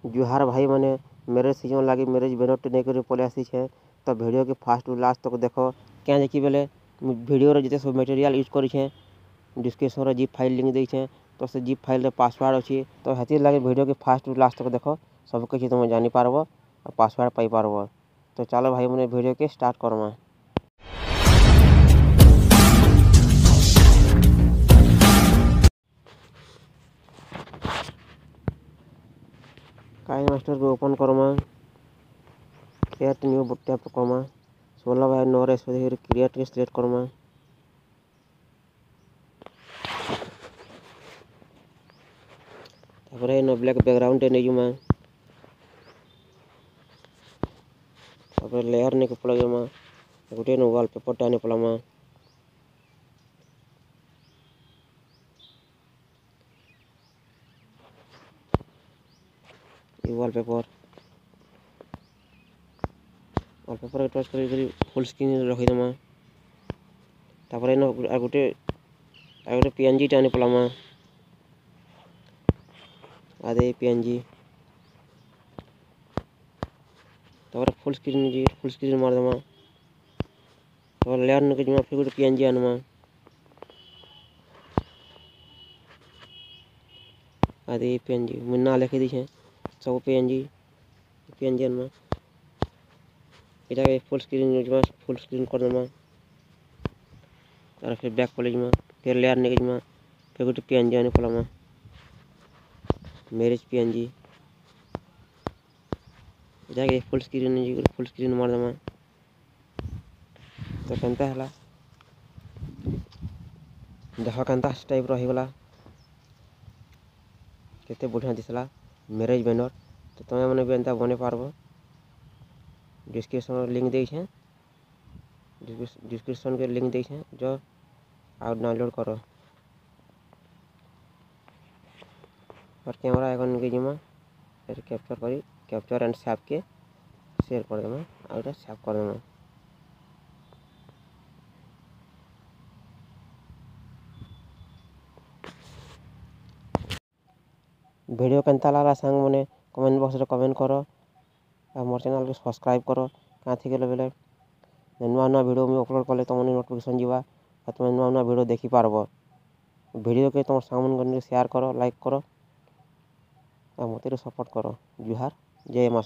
जुहार भाई मैंने मेरे सीजन लगी मेरे बेनोट नहीं कर पले आसी है तो वीडियो के फास्ट लास्ट तक देख क्या देखी बेले वीडियो जिते सब मटेरियल यूज कर डिस्क्रिप्शन जिप फाइल लिंक देखे तो से जिप फाइल पासवर्ड अच्छी तो हेती लगे वीडियो के फास्ट लास्ट तक देख सबकि तुम जानीपार और पासवर्ड पाइपार। तो चलो भाई मैंने वीडियो के स्टार्ट करमा। काइन मास्टर को open Karma, create new tap Karma, 16/9 create के सिलेक्ट करमा। तापर इन ब्लैक बैकग्राउंड नहीं जुमा तापर लेयर नहीं पड़ा जमा गोटे न वॉलपेपर टाने पड़ामा वॉलपेपर वॉलपेपर टच कर फुल स्क्रीन रखीदेमा। तापर इन गोटे पीएनजी टाने पड़ामा आदे पीएनजी तापर फुल स्क्रीन मार देमा। तापर लेयर न जमा फिर गोटे पीएनजी आनमा आदे पीएनजी मुन्ना लिखी दी सब पीएनजी आनमा इटा फुल स्क्रीन कर देमा। तार फिर बैक पले जमा फिर लेयर नहीं जमा फिर गोटे पीएनजी आने पड़ामा मैरिज पीएनजी इटा फुल स्क्रीन मार देमा। तो केनता है देख केनता टाइप रहीगला केते बढ़िया दिसला मैरिज बैनर। तो तुम्हें मैंने भी एंता बने पारबो डिस्क्रिप्शन लिंक देखे डिस्क्रिप्शन के लिंक देखे जो आउ डाउनलोड करो और कैमरा आइकन के जिमा फिर कैप्चर एंड सेव के शेयर कर देमा और सेव कर देमा। वीडियो केनता लागला सांग मैंने कमेंट बॉक्स रे कमेंट करो और मोर चैनल को सब्सक्राइब करो काथी के बेले नुआ वीडियो में अपलोड कले तुम नोटिफिकेशन जीवा और तुम नुआ वीडियो देखी पारबो। वीडियो के तुम सामने शेयर करो लाइक करो और मते सपोर्ट करो। जुहार जय मां।